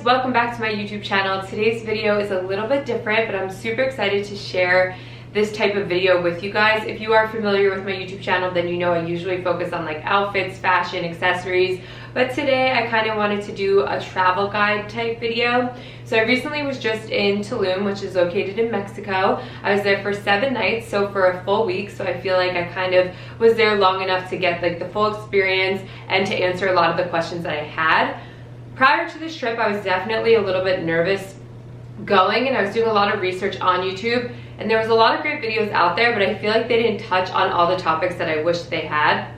welcome back to my YouTube channel. Today's video is a little bit different, but I'm super excited to share this type of video with you guys. If you are familiar with my YouTube channel, then you know I usually focus on like outfits, fashion, accessories, but today I kind of wanted to do a travel guide type video. So I recently was just in Tulum, which is located in Mexico. I was there for 7 nights, so for a full week, so I feel like I kind of was there long enough to get like the full experience and to answer a lot of the questions that I had. Prior to this trip, I was definitely a little bit nervous going, and I was doing a lot of research on YouTube, and there was a lot of great videos out there, but I feel like they didn't touch on all the topics that I wish they had.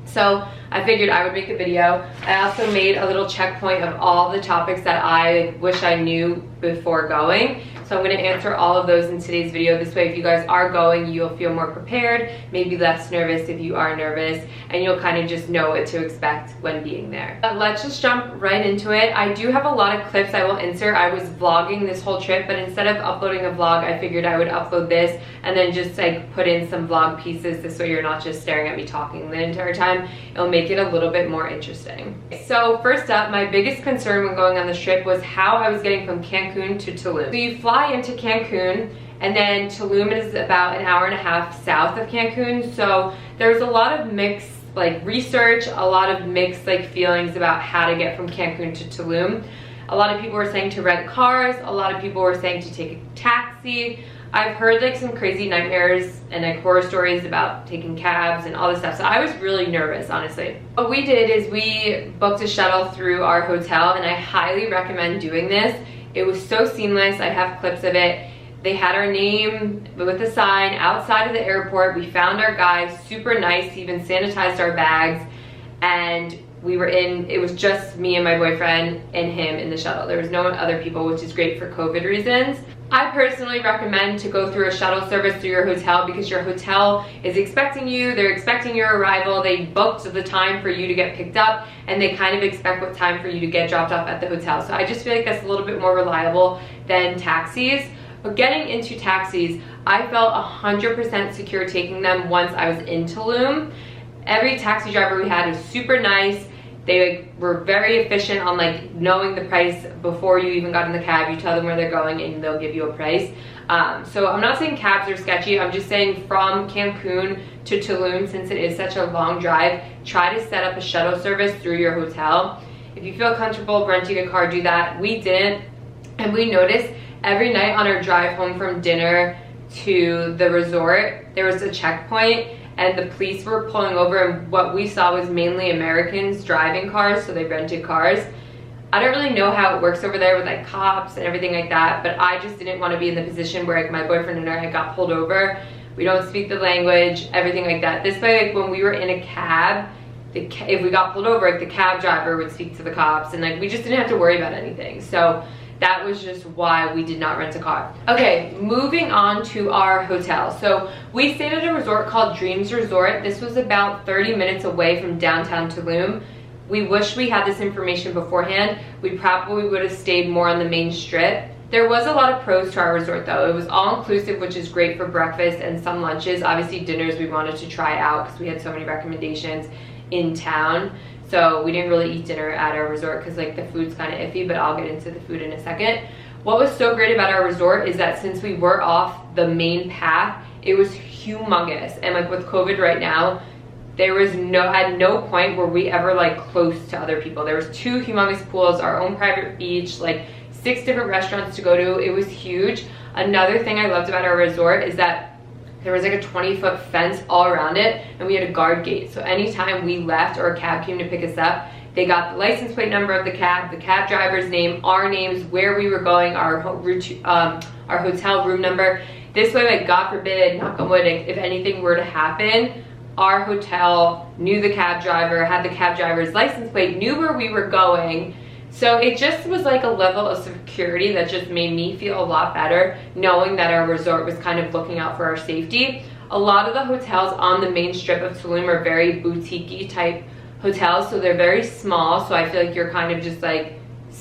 So I figured I would make a video. I also made a little checkpoint of all the topics that I wish I knew before going. So I'm going to answer all of those in today's video. This way, if you guys are going, you'll feel more prepared, maybe less nervous if you are nervous, and you'll kind of just know what to expect when being there. But let's just jump right into it. I do have a lot of clips I will insert. I was vlogging this whole trip, but instead of uploading a vlog, I figured I would upload this and then just like put in some vlog pieces. This way you're not just staring at me talking the entire time. It'll make it a little bit more interesting. So first up, my biggest concern when going on this trip was how I was getting from Cancun to Tulum. So you fly into Cancun, and then Tulum is about an hour and a half south of Cancun. So there's a lot of mixed like research, a lot of mixed like feelings about how to get from Cancun to Tulum. A lot of people were saying to rent cars, a lot of people were saying to take a taxi. I've heard like some crazy nightmares and like horror stories about taking cabs and all this stuff. So I was really nervous, honestly. What we did is we booked a shuttle through our hotel, and I highly recommend doing this. It was so seamless. I have clips of it. They had our name with a sign outside of the airport. We found our guy, super nice. He even sanitized our bags, and we were in, it was just me and my boyfriend and him in the shuttle. There was no other people, which is great for COVID reasons. I personally recommend to go through a shuttle service through your hotel, because your hotel is expecting you, they're expecting your arrival, they booked the time for you to get picked up, and they kind of expect what time for you to get dropped off at the hotel. So I just feel like that's a little bit more reliable than taxis. But getting into taxis, I felt 100% secure taking them once I was in Tulum. Every taxi driver we had was super nice. They were very efficient on like knowing the price before you even got in the cab. You tell them where they're going and they'll give you a price. So I'm not saying cabs are sketchy. I'm just saying from Cancun to Tulum, since it is such a long drive, try to set up a shuttle service through your hotel. If you feel comfortable renting a car, do that. We didn't, and we noticed every night on our drive home from dinner to the resort, there was a checkpoint, and the police were pulling over, and what we saw was mainly Americans driving cars, so they rented cars. I don't really know how it works over there with like cops and everything like that, but I just didn't want to be in the position where like my boyfriend and I got pulled over. We don't speak the language, everything like that. This way, like when we were in a cab, if we got pulled over, like the cab driver would speak to the cops, and like we just didn't have to worry about anything. So that was just why we did not rent a car. Okay, moving on to our hotel. So we stayed at a resort called Dreams Resort. This was about 30 minutes away from downtown Tulum. We wish we had this information beforehand. We probably would have stayed more on the main strip. There was a lot of pros to our resort though. It was all inclusive, which is great for breakfast and some lunches. Obviously dinners we wanted to try out because we had so many recommendations in town. So we didn't really eat dinner at our resort because like the food's kind of iffy, but I'll get into the food in a second. What was so great about our resort is that since we were off the main path, it was humongous. And like with COVID right now, there was at no point were we ever like close to other people. There was 2 humongous pools, our own private beach, like 6 different restaurants to go to. It was huge. Another thing I loved about our resort is that there was like a 20-foot fence all around it, and we had a guard gate. So anytime we left or a cab came to pick us up, they got the license plate number of the cab driver's name, our names, where we were going, our hotel room number. This way, like God forbid, knock on wood, if anything were to happen, our hotel knew the cab driver, had the cab driver's license plate, knew where we were going. So it just was like a level of security that just made me feel a lot better, knowing that our resort was kind of looking out for our safety. A lot of the hotels on the main strip of Tulum are very boutique-y type hotels, so they're very small, so I feel like you're kind of just like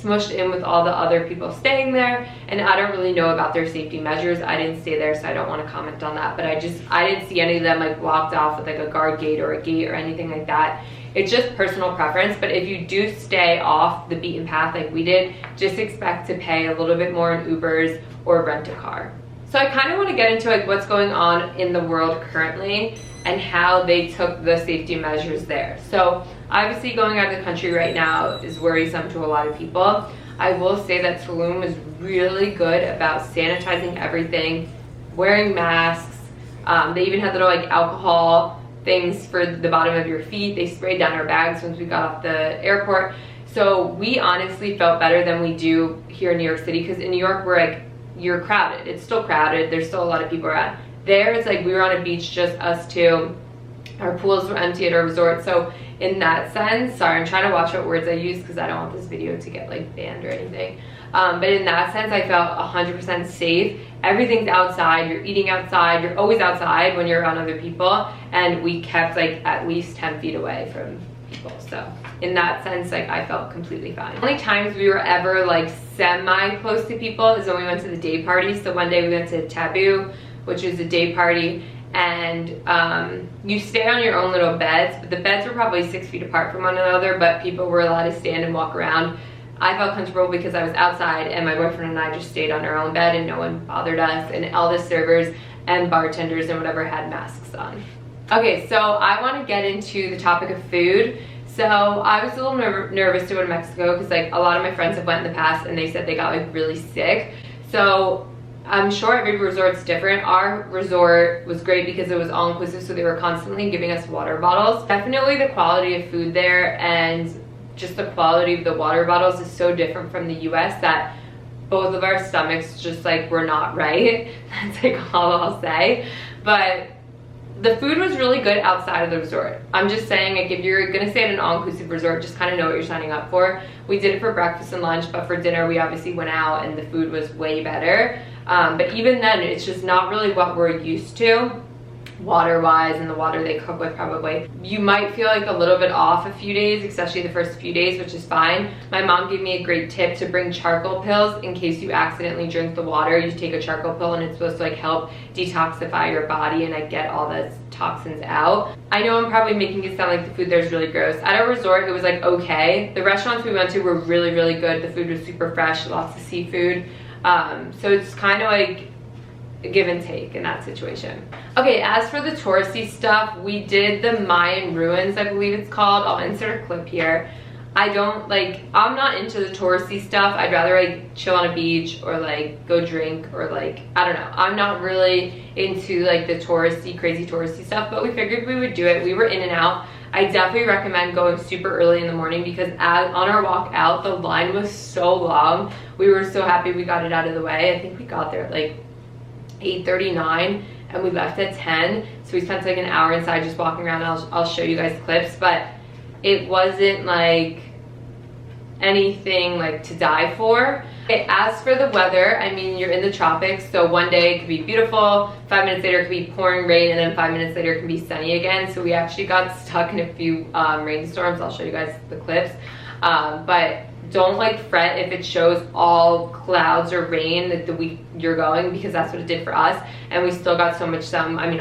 smushed in with all the other people staying there, and I don't really know about their safety measures. I didn't stay there, so I don't want to comment on that, but I didn't see any of them like blocked off with like a guard gate or a gate or anything like that. It's just personal preference, but if you do stay off the beaten path like we did, just expect to pay a little bit more in Ubers or rent a car. So I kind of want to get into like what's going on in the world currently and how they took the safety measures there. So obviously going out of the country right now is worrisome to a lot of people. I will say that Tulum is really good about sanitizing everything, wearing masks. They even had little like alcohol things for the bottom of your feet. They sprayed down our bags once we got off the airport. So we honestly felt better than we do here in New York City, because in New York we're like, you're crowded. It's still crowded. There's still a lot of people around. There it's like we were on a beach, just us two. Our pools were empty at our resort. So in that sense, sorry, I'm trying to watch what words I use because I don't want this video to get like banned or anything. But in that sense, I felt 100% safe. Everything's outside, you're eating outside, you're always outside when you're around other people, and we kept like at least 10 feet away from people. So in that sense, like I felt completely fine. The only times we were ever like semi close to people is when we went to the day party. So one day we went to Taboo, which is a day party, and you stay on your own little beds, but the beds were probably 6 feet apart from one another, but people were allowed to stand and walk around. I felt comfortable because I was outside and my boyfriend and I just stayed on our own bed and no one bothered us, and all the servers and bartenders and whatever had masks on. Okay, so I want to get into the topic of food. So I was a little nervous to go to Mexico because like a lot of my friends have went in the past and they said they got like really sick. So I'm sure every resort's different. Our resort was great because it was all inclusive, so they were constantly giving us water bottles. Definitely the quality of food there and just the quality of the water bottles is so different from the US that both of our stomachs just like were not right. That's like all I'll say. But the food was really good outside of the resort. I'm just saying, like, if you're gonna stay at an all-inclusive resort, just kind of know what you're signing up for. We did it for breakfast and lunch, but for dinner we obviously went out and the food was way better. But even then, it's just not really what we're used to water-wise, and the water they cook with probably. You might feel like a little bit off a few days, especially the first few days, which is fine. My mom gave me a great tip to bring charcoal pills in case you accidentally drink the water. You take a charcoal pill and it's supposed to like help detoxify your body and like get all the toxins out. I know I'm probably making it sound like the food there is really gross. At our resort, it was like okay. The restaurants we went to were really, really good. The food was super fresh, lots of seafood. So it's kind of like a give and take in that situation. Okay, as for the touristy stuff, we did the Mayan ruins, I believe it's called. I'll insert a clip here. I'm not into the touristy stuff. I'd rather like chill on a beach or like go drink or like, I don't know. I'm not really into like the touristy, crazy touristy stuff, but we figured we would do it. We were in and out. I definitely recommend going super early in the morning because on our walk out, the line was so long. We were so happy we got it out of the way. I think we got there at like 8:39 and we left at 10, so we spent like an hour inside just walking around. I'll show you guys clips, but it wasn't like anything like to die for. Okay, as for the weather, I mean, you're in the tropics, so one day it could be beautiful, 5 minutes later it could be pouring rain, and then 5 minutes later it can be sunny again. So we actually got stuck in a few rainstorms. I'll show you guys the clips, but don't like fret if it shows all clouds or rain the week you're going, because that's what it did for us, and we still got so much sun. I mean,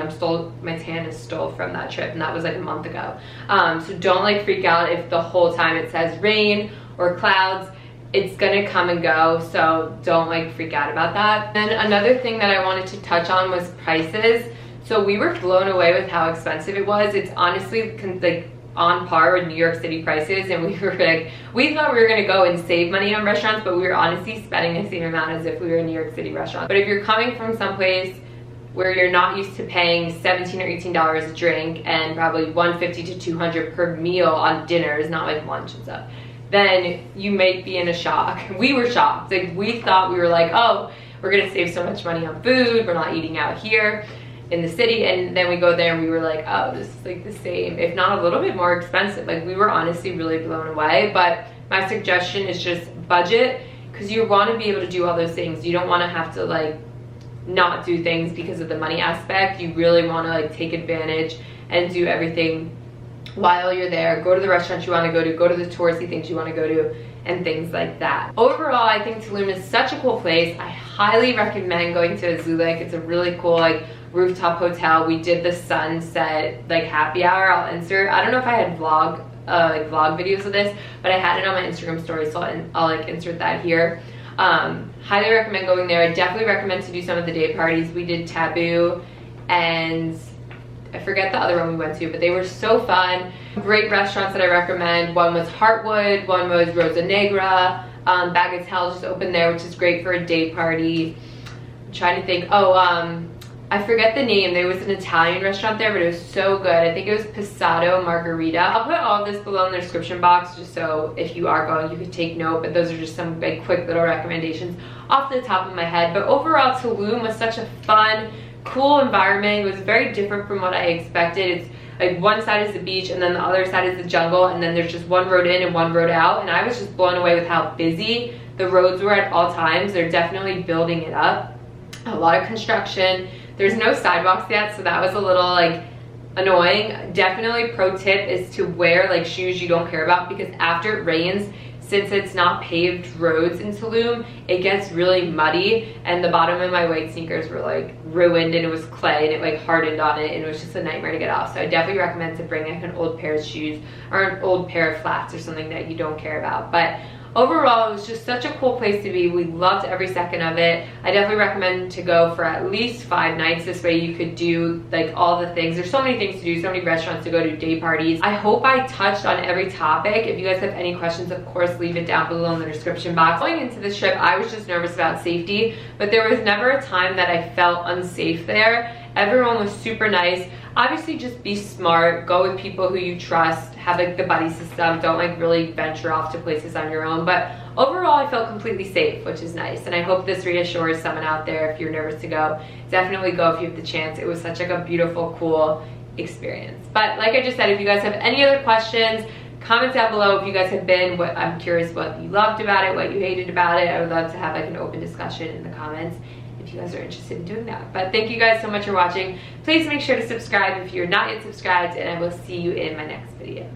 my tan is still from that trip, and that was like a month ago. So don't like freak out if the whole time it says rain or clouds. It's gonna come and go, so don't like freak out about that. And another thing that I wanted to touch on was prices. So we were blown away with how expensive it was. It's honestly like on par with New York City prices, and we were like, we thought we were gonna go and save money on restaurants, but we were honestly spending the same amount as if we were in New York City restaurant. But if you're coming from someplace where you're not used to paying $17 or $18 a drink and probably $150 to $200 per meal on dinners, not like lunch and stuff, then you may be in a shock. We were shocked. Like, we thought, we were like, oh, we're gonna save so much money on food, we're not eating out here in the city, and then we go there and we were like, oh, this is like the same, if not a little bit more expensive. Like, we were honestly really blown away. But my suggestion is just budget, because you want to be able to do all those things. You don't want to have to like not do things because of the money aspect. You really want to like take advantage and do everything while you're there. Go to the restaurants you want to go to the touristy things you want to go to, and things like that. Overall, I think Tulum is such a cool place. I highly recommend going to Azulik. It's a really cool like rooftop hotel. We did the sunset like happy hour. I'll insert, I don't know if I had vlog videos of this, but I had it on my Instagram story, so I'll like insert that here. Highly recommend going there. I definitely recommend to do some of the day parties. We did Taboo and I forget the other one we went to, but they were so fun. Great restaurants that I recommend. One was Heartwood, one was Rosa Negra. Bagatelle just opened there, which is great for a day party. I'm trying to think. I forget the name. There was an Italian restaurant there, but it was so good. I think it was Pasado Margarita. I'll put all of this below in the description box, just so if you are going, you could take note. But those are just some like quick little recommendations off the top of my head. But overall, Tulum was such a fun, cool environment. It was very different from what I expected. It's like one side is the beach and then the other side is the jungle, and then there's just one road in and one road out. And I was just blown away with how busy the roads were at all times. They're definitely building it up. A lot of construction. There's no sidewalks yet, so that was a little like annoying. Definitely pro tip is to wear like shoes you don't care about, because after it rains, since it's not paved roads in Tulum, it gets really muddy, and the bottom of my white sneakers were like ruined, and it was clay and it like hardened on it, and it was just a nightmare to get off. So I definitely recommend to bring like an old pair of shoes or an old pair of flats or something that you don't care about. But overall, it was just such a cool place to be. We loved every second of it. I definitely recommend to go for at least 5 nights. This way you could do like all the things. There's so many things to do, so many restaurants to go to, day parties. I hope I touched on every topic. If you guys have any questions, of course, leave it down below in the description box. Going into this trip, I was just nervous about safety, but there was never a time that I felt unsafe there. Everyone was super nice. Obviously, just be smart, go with people who you trust, have like the buddy system, don't like really venture off to places on your own. But overall, I felt completely safe, which is nice. And I hope this reassures someone out there. If you're nervous to go, definitely go if you have the chance. It was such like a beautiful, cool experience. But like I just said, if you guys have any other questions, comment down below. If you guys have been, I'm curious what you loved about it, what you hated about it. I would love to have like an open discussion in the comments if you guys are interested in doing that. But thank you guys so much for watching. Please make sure to subscribe if you're not yet subscribed, and I will see you in my next video.